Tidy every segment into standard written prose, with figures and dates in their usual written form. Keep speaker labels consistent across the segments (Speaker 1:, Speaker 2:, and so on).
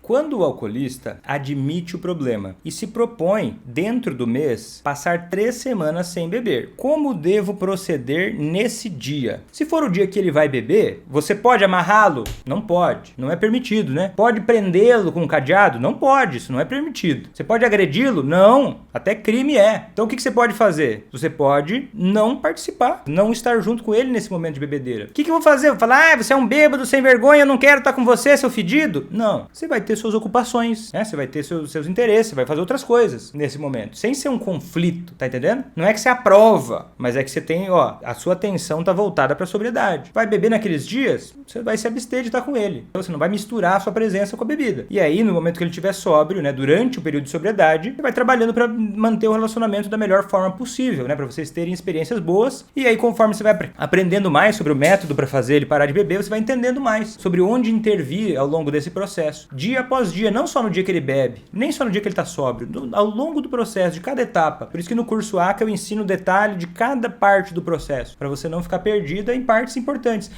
Speaker 1: Quando o alcoolista admite o problema e se propõe, dentro do mês, passar 3 semanas sem beber, como devo proceder nesse dia? Se for o dia que ele vai beber, você pode amarrá-lo? Não pode. Não é permitido, né? Pode prendê-lo com um cadeado? Não pode. Isso não é permitido. Você pode agredi-lo? Não. Até crime é. Então o que você pode fazer? Você pode não participar, não estar junto com ele nesse momento de bebedeira. O que eu vou fazer? Eu vou falar, você é um bêbado sem vergonha, eu não quero estar com você, seu fedido? Não. Você vai ter suas ocupações, né? Você vai ter seus interesses, você vai fazer outras coisas nesse momento, sem ser um conflito, tá entendendo? Não é que você aprova, mas é que você tem, a sua atenção tá voltada pra sobriedade. Vai beber naqueles dias, você vai se abster de estar com ele. Então você não vai misturar a sua presença com a bebida. E aí, no momento que ele estiver sóbrio, né, durante o período de sobriedade, você vai trabalhando pra manter o relacionamento da melhor forma possível, né, pra vocês terem experiências boas. E aí, conforme você vai aprendendo mais sobre o método pra fazer ele parar de beber, você vai entendendo mais sobre onde intervir ao longo desse processo. Dia após dia, não só no dia que ele bebe, nem só no dia que ele está sóbrio, ao longo do processo, de cada etapa. Por isso que no curso ACA eu ensino o detalhe de cada parte do processo, para você não ficar perdida em partes importantes.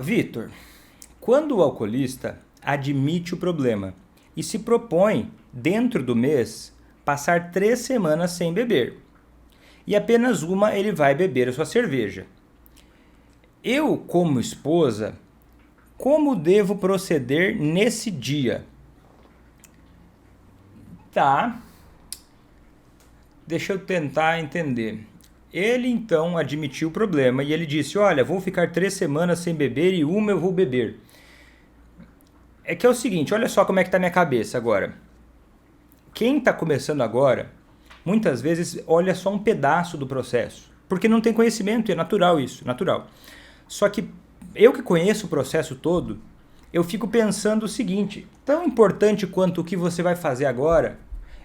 Speaker 1: Vitor, quando o alcoolista admite o problema e se propõe, dentro do mês, passar 3 semanas sem beber, e apenas uma ele vai beber a sua cerveja. Eu, como esposa, como devo proceder nesse dia? Tá, deixa eu tentar entender. Ele então admitiu o problema e ele disse, olha, vou ficar 3 semanas sem beber e uma eu vou beber. É que é o seguinte, olha só como é que tá minha cabeça agora. Quem está começando agora, muitas vezes olha só um pedaço do processo, porque não tem conhecimento, e é natural isso, natural. Só que eu que conheço o processo todo, eu fico pensando o seguinte, tão importante quanto o que você vai fazer agora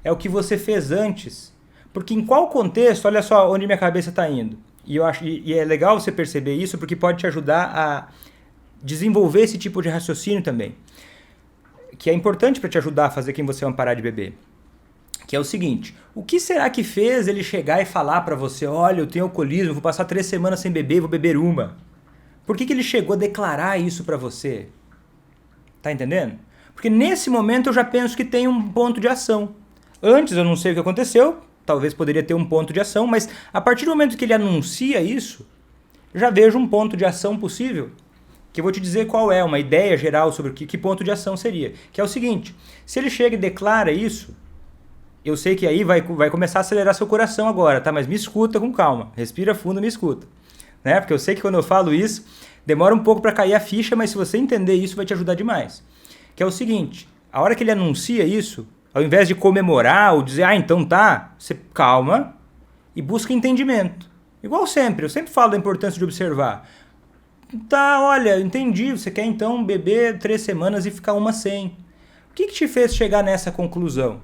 Speaker 1: é o que você fez antes. Porque em qual contexto, olha só onde minha cabeça está indo. E é legal você perceber isso, porque pode te ajudar a desenvolver esse tipo de raciocínio também. Que é importante para te ajudar a fazer quem você ama parar de beber. que é o seguinte: o que será que fez ele chegar e falar para você, olha, eu tenho alcoolismo, vou passar 3 semanas sem beber, vou beber uma? Por que ele chegou a declarar isso para você? Tá entendendo? Porque nesse momento eu já penso que tem um ponto de ação. Antes eu não sei o que aconteceu, talvez poderia ter um ponto de ação, mas a partir do momento que ele anuncia isso, já vejo um ponto de ação possível, que eu vou te dizer qual é, uma ideia geral sobre que ponto de ação seria. Que é o seguinte: se ele chega e declara isso, eu sei que aí vai começar a acelerar seu coração agora, tá? Mas me escuta com calma, respira fundo e me escuta. Né? Porque eu sei que quando eu falo isso, demora um pouco para cair a ficha, mas se você entender isso, vai te ajudar demais. Que é o seguinte: a hora que ele anuncia isso, ao invés de comemorar ou dizer, então tá, você calma e busca entendimento. Igual sempre, eu sempre falo da importância de observar. Tá, olha, entendi, você quer então beber 3 semanas e ficar uma sem. O que te fez chegar nessa conclusão?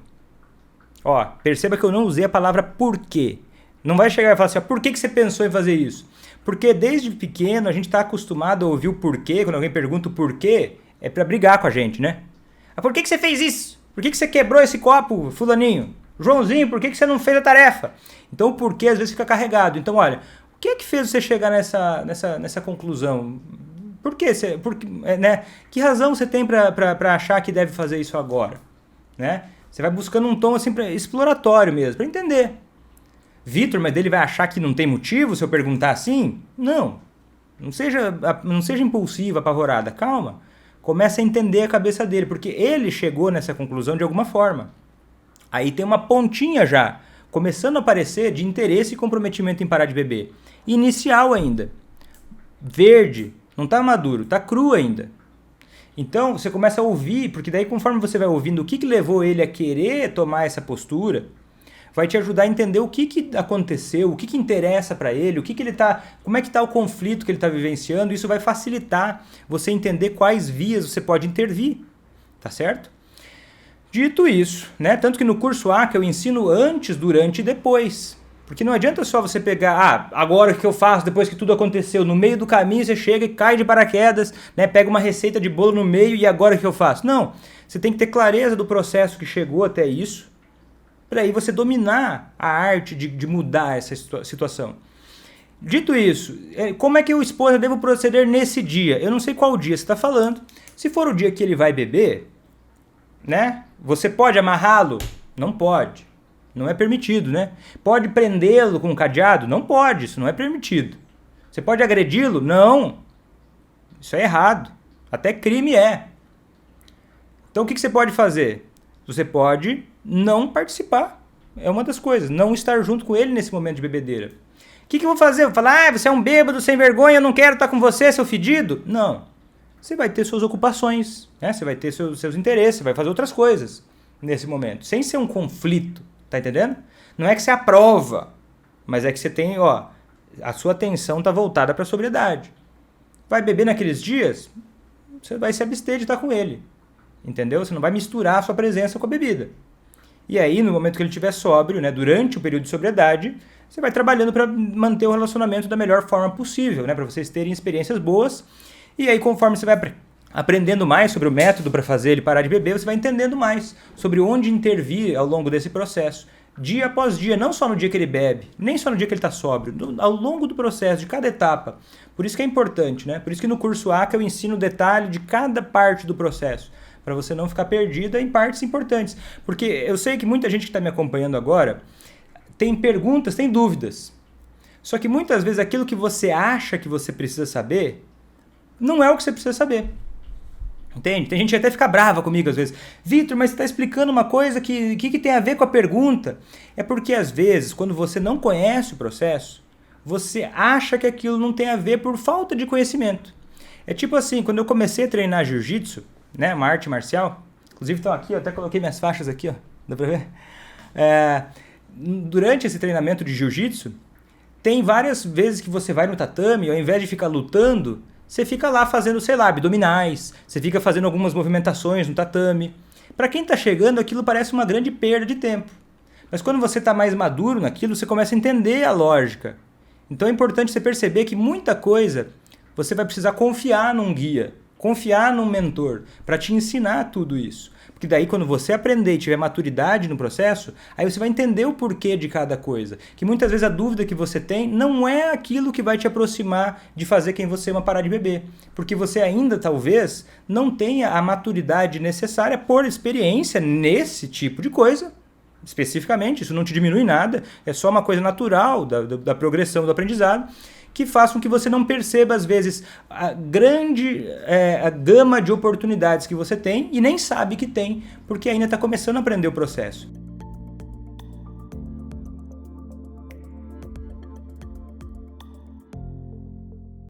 Speaker 1: Ó, perceba que eu não usei a palavra porquê. Não vai chegar e falar assim, por que você pensou em fazer isso? Porque desde pequeno a gente está acostumado a ouvir o porquê, quando alguém pergunta o porquê, é para brigar com a gente, né? Por que você fez isso? Por que você quebrou esse copo, fulaninho? Joãozinho, por que você não fez a tarefa? Então o porquê às vezes fica carregado. Então olha, o que é que fez você chegar nessa conclusão? Por quê? Né? Que razão você tem para achar que deve fazer isso agora? Né? Você vai buscando um tom assim, exploratório mesmo, para entender. Vitor, mas ele vai achar que não tem motivo se eu perguntar assim? Não. Não seja impulsiva, apavorada. Calma. Comece a entender a cabeça dele, porque ele chegou nessa conclusão de alguma forma. Aí tem uma pontinha já, começando a aparecer de interesse e comprometimento em parar de beber. Inicial ainda. Verde. Não está maduro, está cru ainda. Então você começa a ouvir, porque daí conforme você vai ouvindo o que levou ele a querer tomar essa postura, vai te ajudar a entender o que aconteceu, o que interessa para ele, como é que está o conflito que ele está vivenciando. Isso vai facilitar você entender quais vias você pode intervir, tá certo? Dito isso, né? Tanto que no curso A que eu ensino antes, durante e depois. Porque não adianta só você pegar, agora o que eu faço depois que tudo aconteceu? No meio do caminho você chega e cai de paraquedas, né? Pega uma receita de bolo no meio e agora o que eu faço? Não, você tem que ter clareza do processo que chegou até isso, para aí você dominar a arte de mudar essa situação. Dito isso, como é que o esposa deve proceder nesse dia? Eu não sei qual dia você está falando. Se for o dia que ele vai beber, né? Você pode amarrá-lo? Não pode. Não é permitido, né? Pode prendê-lo com um cadeado? Não pode, isso não é permitido. Você pode agredi-lo? Não. Isso é errado. Até crime é. Então o que você pode fazer? Você pode não participar. É uma das coisas. Não estar junto com ele nesse momento de bebedeira. O que eu vou fazer? Eu vou falar, você é um bêbado sem vergonha, eu não quero estar com você, seu fedido? Não. Você vai ter suas ocupações, né? Você vai ter seus interesses, você vai fazer outras coisas nesse momento. Sem ser um conflito. Tá entendendo? Não é que você aprova, mas é que você tem, a sua atenção está voltada para a sobriedade. Vai beber naqueles dias, você vai se abster de estar com ele. Entendeu? Você não vai misturar a sua presença com a bebida. E aí, no momento que ele estiver sóbrio, né, durante o período de sobriedade, você vai trabalhando para manter o relacionamento da melhor forma possível, né, para vocês terem experiências boas. E aí, conforme você vai aprendendo mais sobre o método para fazer ele parar de beber, você vai entendendo mais sobre onde intervir ao longo desse processo, dia após dia, não só no dia que ele bebe, nem só no dia que ele está sóbrio, ao longo do processo, de cada etapa. Por isso que é importante, né? Por isso que no curso A que eu ensino o detalhe de cada parte do processo, para você não ficar perdida em partes importantes. Porque eu sei que muita gente que está me acompanhando agora tem perguntas, tem dúvidas. Só que muitas vezes aquilo que você acha que você precisa saber, não é o que você precisa saber. Entende? Tem gente que até fica brava comigo às vezes. Vitor, mas você está explicando uma coisa que tem a ver com a pergunta. É porque às vezes, quando você não conhece o processo, você acha que aquilo não tem a ver por falta de conhecimento. É tipo assim, quando eu comecei a treinar jiu-jitsu, né, uma arte marcial, inclusive estão aqui, eu até coloquei minhas faixas aqui, ó, dá pra ver? Durante esse treinamento de jiu-jitsu, tem várias vezes que você vai no tatame, ao invés de ficar lutando, você fica lá fazendo, sei lá, abdominais, você fica fazendo algumas movimentações no tatame. Para quem está chegando, aquilo parece uma grande perda de tempo. Mas quando você está mais maduro naquilo, você começa a entender a lógica. Então é importante você perceber que muita coisa você vai precisar confiar num guia Confiar num mentor para te ensinar tudo isso. Porque daí quando você aprender e tiver maturidade no processo, aí você vai entender o porquê de cada coisa. Que muitas vezes a dúvida que você tem não é aquilo que vai te aproximar de fazer quem você ama parar de beber. Porque você ainda talvez não tenha a maturidade necessária por experiência nesse tipo de coisa. Especificamente, isso não te diminui nada, é só uma coisa natural da progressão do aprendizado, que faz com que você não perceba, às vezes, a gama de oportunidades que você tem e nem sabe que tem, porque ainda está começando a aprender o processo.